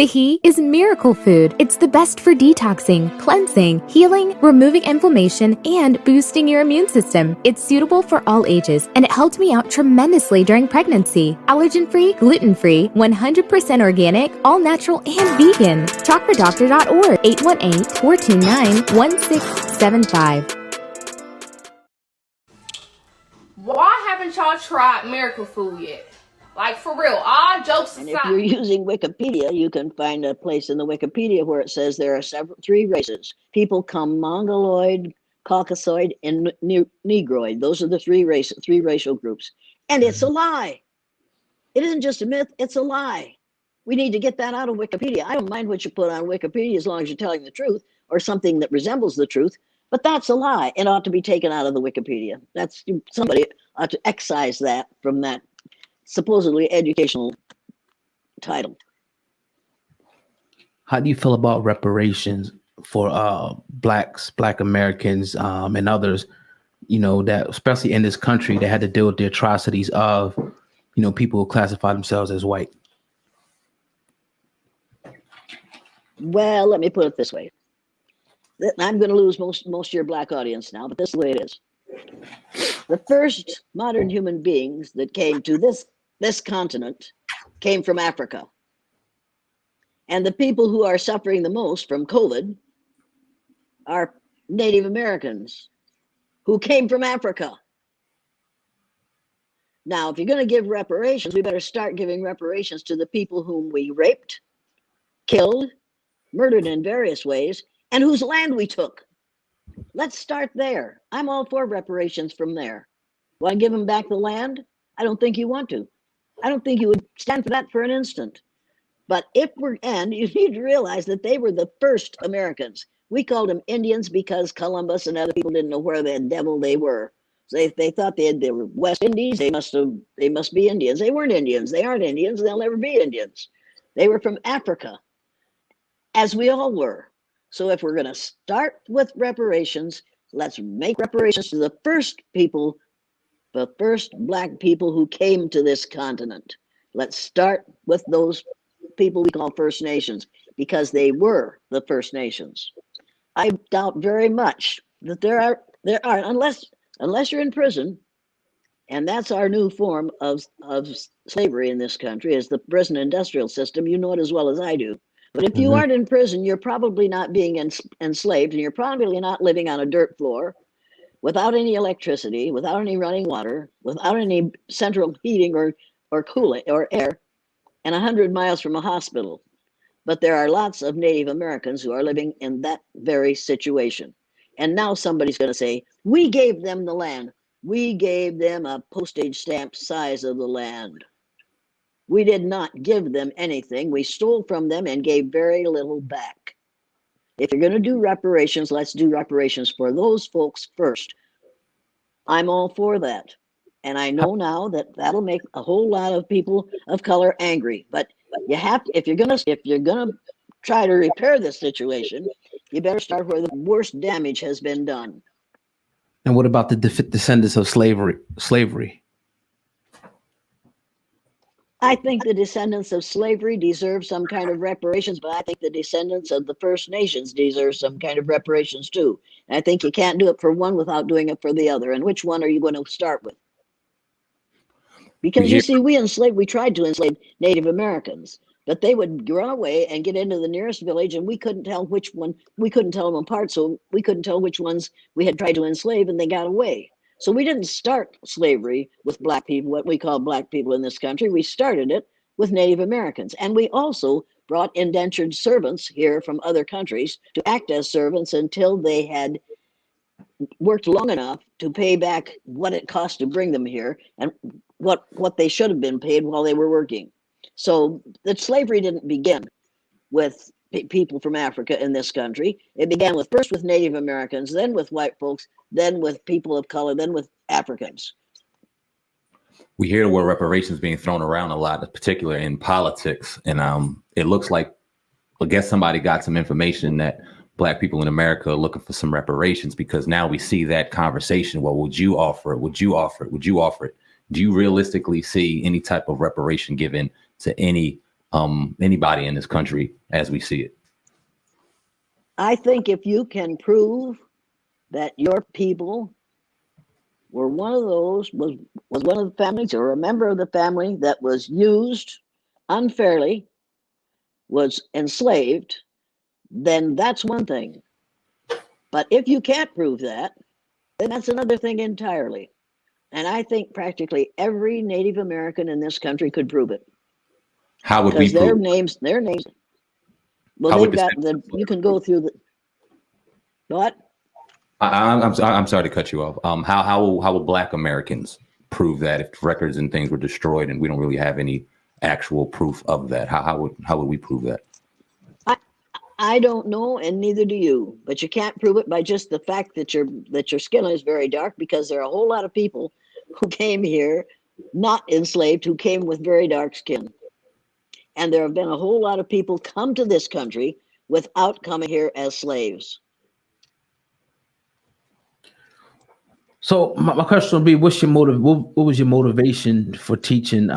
He is miracle food. It's the best for detoxing, cleansing, healing, removing inflammation, and boosting your immune system. It's suitable for all ages, and it helped me out tremendously during pregnancy. Allergen-free, gluten-free, 100% organic, all-natural, and vegan. Talkfordoctor.org, 818-429-1675. Why haven't y'all tried miracle food yet? Like, for real, all jokes aside. And if you're using Wikipedia, you can find a place in the Wikipedia where it says there are three races. People come Mongoloid, Caucasoid, and Negroid. Those are the three racial groups. And it's a lie. It isn't just a myth, it's a lie. We need to get that out of Wikipedia. I don't mind what you put on Wikipedia as long as you're telling the truth or something that resembles the truth, but that's a lie. It ought to be taken out of the Wikipedia. Somebody ought to excise that from that supposedly educational title. How do you feel about reparations for Black Americans and others, that especially in this country that had to deal with the atrocities of, people who classify themselves as white? Well, let me put it this way. I'm going to lose most of your Black audience now, but this is the way it is. The first modern human beings that came to this continent came from Africa. And the people who are suffering the most from COVID are Native Americans who came from Africa. Now, if you're going to give reparations, we better start giving reparations to the people whom we raped, killed, murdered in various ways, and whose land we took. Let's start there. I'm all for reparations from there. Want to give them back the land? I don't think you want to. I don't think you would stand for that for an instant. But you need to realize that they were the first Americans. We called them Indians because Columbus and other people didn't know where the devil they were. So they thought they were West Indies. They must be Indians. They weren't Indians. They aren't Indians. They'll never be Indians. They were from Africa, as we all were. So if we're going to start with reparations, let's make reparations to the first Black people who came to this continent. Let's start with those people we call First Nations, because they were the First Nations. I doubt very much that there are unless you're in prison, and that's our new form of slavery in this country, is the prison industrial system. You know it as well as I do. But if you aren't in prison, you're probably not being enslaved, and you're probably not living on a dirt floor without any electricity, without any running water, without any central heating or cooling or air, and 100 miles from a hospital. But there are lots of Native Americans who are living in that very situation. And now somebody's going to say, we gave them the land. We gave them a postage stamp size of the land. We did not give them anything. We stole from them and gave very little back. If you're going to do reparations, let's do reparations for those folks first. I'm all for that. And I know now that that'll make a whole lot of people of color angry. But you have to, if you're gonna try to repair this situation, you better start where the worst damage has been done. And what about the descendants of slavery? I think the descendants of slavery deserve some kind of reparations, but I think the descendants of the First Nations deserve some kind of reparations too. And I think you can't do it for one without doing it for the other. And which one are you going to start with? Because you see, we tried to enslave Native Americans, but they would run away and get into the nearest village, and we couldn't tell them apart, so we couldn't tell which ones we had tried to enslave, and they got away. So we didn't start slavery with Black people, what we call Black people in this country. We started it with Native Americans. And we also brought indentured servants here from other countries to act as servants until they had worked long enough to pay back what it cost to bring them here and what they should have been paid while they were working. So that slavery didn't begin with people from Africa in this country. It began first with Native Americans, then with white folks, then with people of color, then with Africans. We hear the word reparations being thrown around a lot, particularly in politics. And it looks like, I guess somebody got some information that Black people in America are looking for some reparations, because now we see that conversation. Well, would you offer it? Would you offer it? Would you offer it? Do you realistically see any type of reparation given to any anybody in this country as we see it. I think if you can prove that your people were one of those, was one of the families or a member of the family that was used unfairly, was enslaved, then that's one thing. But if you can't prove that, then that's another thing entirely. And I think practically every Native American in this country could prove it. How would we Because their prove? names. Well, How would they've got the. You can go through the. What? I'm sorry to cut you off. How will Black Americans prove that if records and things were destroyed and we don't really have any actual proof of that? How would we prove that? I don't know, and neither do you. But you can't prove it by just the fact that your skin is very dark, because there are a whole lot of people who came here not enslaved, who came with very dark skin. And there have been a whole lot of people come to this country without coming here as slaves. So my question would be, what's your motive? What was your motivation for teaching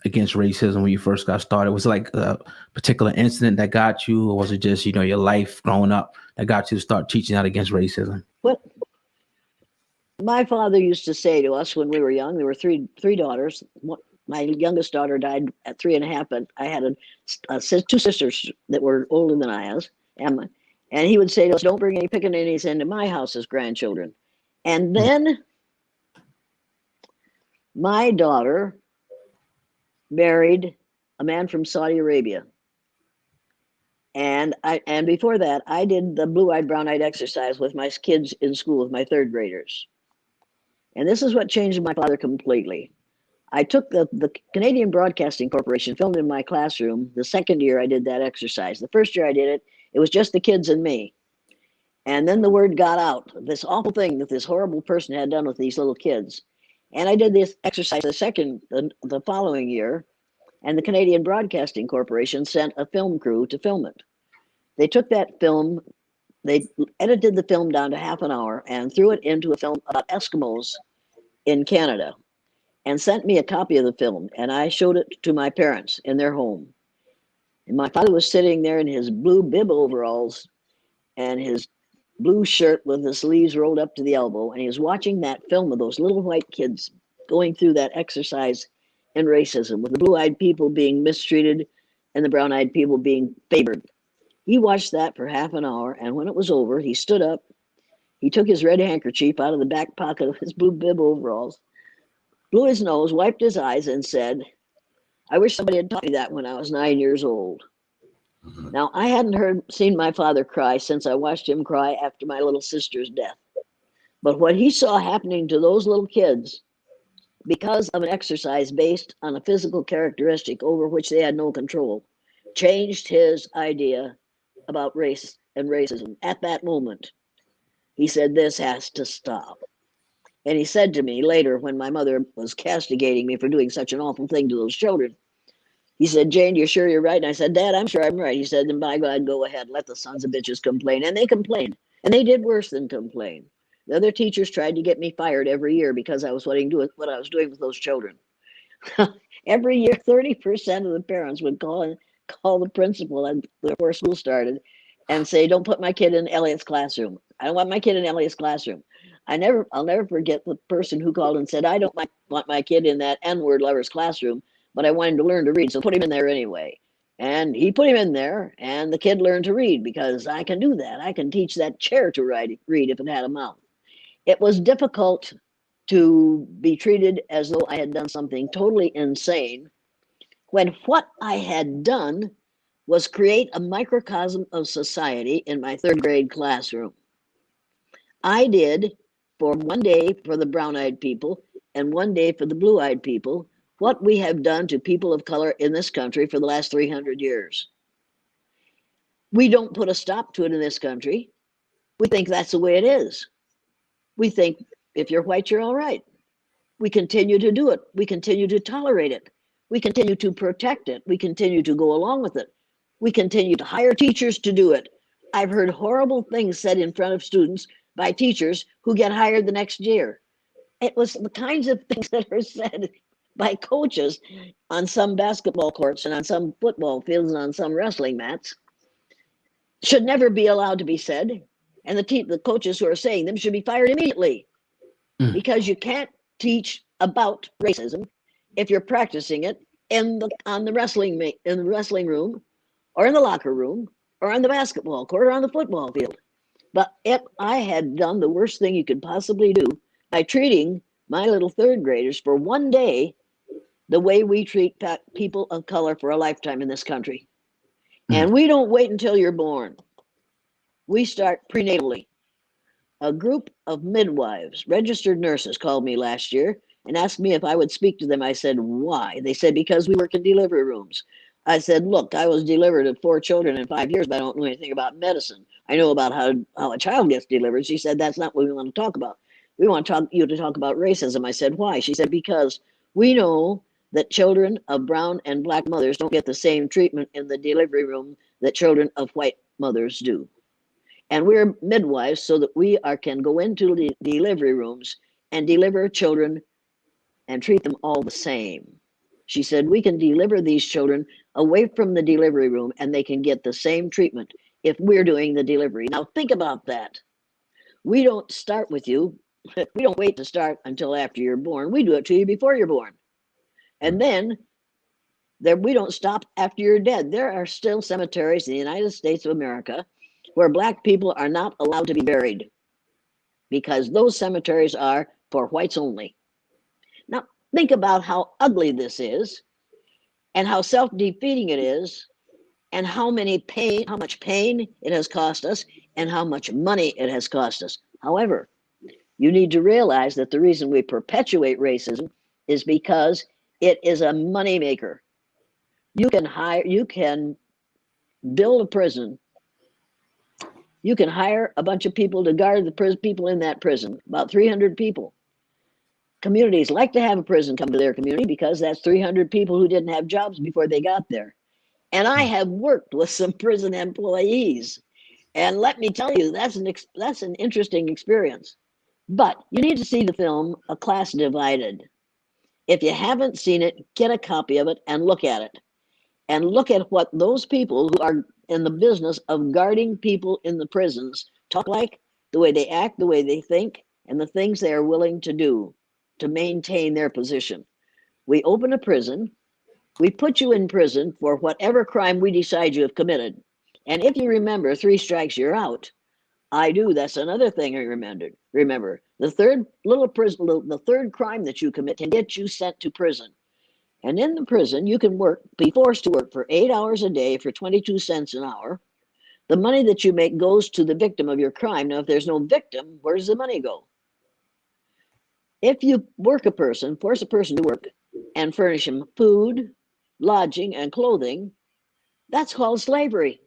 against racism when you first got started? Was it like a particular incident that got you, or was it just, your life growing up that got you to start teaching out against racism? What my father used to say to us when we were young, there were three daughters. My youngest daughter died at 3.5, but I had two sisters that were older than I was, Emma. And he would say to us, "Don't bring any pickaninnies into my house as grandchildren." And then my daughter married a man from Saudi Arabia. And before that, I did the blue-eyed, brown-eyed exercise with my kids in school, with my third graders. And this is what changed my father completely. I took the Canadian Broadcasting Corporation, filmed in my classroom. The second year I did that exercise. The first year I did it, it was just the kids and me. And then the word got out, this awful thing that this horrible person had done with these little kids. And I did this exercise the following year, and the Canadian Broadcasting Corporation sent a film crew to film it. They took that film, they edited the film down to half an hour and threw it into a film about Eskimos in Canada, and sent me a copy of the film. And I showed it to my parents in their home. And my father was sitting there in his blue bib overalls and his blue shirt with the sleeves rolled up to the elbow, and he was watching that film of those little white kids going through that exercise in racism, with the blue-eyed people being mistreated and the brown-eyed people being favored. He watched that for half an hour, and when it was over, he stood up, he took his red handkerchief out of the back pocket of his blue bib overalls, blew his nose, wiped his eyes, and said, "I wish somebody had taught me that when I was 9 years old." Now, I hadn't seen my father cry since I watched him cry after my little sister's death. But what he saw happening to those little kids, because of an exercise based on a physical characteristic over which they had no control, changed his idea about race and racism. At that moment, he said, "This has to stop." And he said to me later, when my mother was castigating me for doing such an awful thing to those children, he said, "Jane, you're sure you're right?" And I said, "Dad, I'm sure I'm right." He said, "Then by God, go ahead. Let the sons of bitches complain." And they complained. And they did worse than complain. The other teachers tried to get me fired every year because I was what I was doing with those children. Every year, 30% of the parents would call the principal before school started and say, "Don't put my kid in Elliott's classroom. I don't want my kid in Elliott's classroom." I'll never forget the person who called and said, "I don't want my kid in that N-word lover's classroom, but I want him to learn to read, so put him in there anyway." And he put him in there, and the kid learned to read, because I can do that. I can teach that chair to read if it had a mouth. It was difficult to be treated as though I had done something totally insane, when what I had done was create a microcosm of society in my third grade classroom. I did, for one day for the brown-eyed people and one day for the blue-eyed people, what we have done to people of color in this country for the last 300 years. We don't put a stop to it in this country. We think that's the way it is. We think if you're white, you're all right. We continue to do it. We continue to tolerate it. We continue to protect it. We continue to go along with it. We continue to hire teachers to do it. I've heard horrible things said in front of students by teachers who get hired the next year. It was the kinds of things that are said by coaches on some basketball courts and on some football fields and on some wrestling mats should never be allowed to be said. And the coaches who are saying them should be fired immediately, because you can't teach about racism if you're practicing it in the wrestling room, or in the locker room, or on the basketball court, or on the football field. But if I had done the worst thing you could possibly do by treating my little third graders for one day the way we treat people of color for a lifetime in this country. And we don't wait until you're born. We start prenatally. A group of midwives, registered nurses, called me last year and asked me if I would speak to them. I said, why? They said, because we work in delivery rooms. I said, look, I was delivered of 4 children in 5 years, but I don't know anything about medicine. I know about how a child gets delivered. She said, that's not what we want to talk about. We want you to talk about racism. I said, why? She said, because we know that children of brown and black mothers don't get the same treatment in the delivery room that children of white mothers do. And we're midwives so that we can go into the delivery rooms and deliver children and treat them all the same. She said, we can deliver these children away from the delivery room and they can get the same treatment if we're doing the delivery. Now think about that. We don't start with you. We don't wait to start until after you're born. We do it to you before you're born. And then we don't stop after you're dead. There are still cemeteries in the United States of America where black people are not allowed to be buried because those cemeteries are for whites only. Now, think about how ugly this is and how self-defeating it is and how much pain it has cost us and how much money it has cost us. However, you need to realize that the reason we perpetuate racism is because it is a moneymaker. You can build a prison. You can hire a bunch of people to guard the people in that prison, about 300 people. Communities like to have a prison come to their community because that's 300 people who didn't have jobs before they got there. And I have worked with some prison employees. And let me tell you, that's an interesting experience. But you need to see the film, A Class Divided. If you haven't seen it, get a copy of it and look at it. And look at what those people who are in the business of guarding people in the prisons talk like, the way they act, the way they think, and the things they are willing to do to maintain their position. We open a prison. We put you in prison for whatever crime we decide you have committed. And if you remember, 3 strikes, you're out. I do. That's another thing I remembered. Remember, the third crime that you commit can get you sent to prison. And in the prison, you can be forced to work for 8 hours a day for 22 cents an hour. The money that you make goes to the victim of your crime. Now, if there's no victim, where does the money go? If you force a person to work and furnish him food, lodging, and clothing, that's called slavery.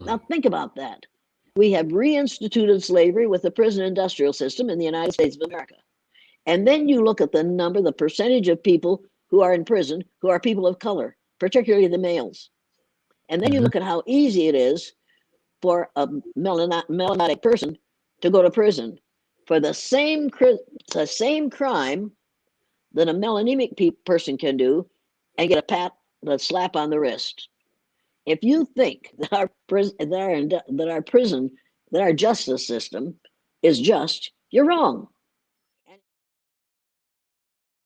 Now, think about that. We have reinstituted slavery with the prison industrial system in the United States of America. And then you look at the percentage of people who are in prison who are people of color, particularly the males. And then you look at how easy it is for a melanatic person to go to prison for the same crime that a melanemic person can do and get a slap on the wrist. If you think that our justice system is just, you're wrong.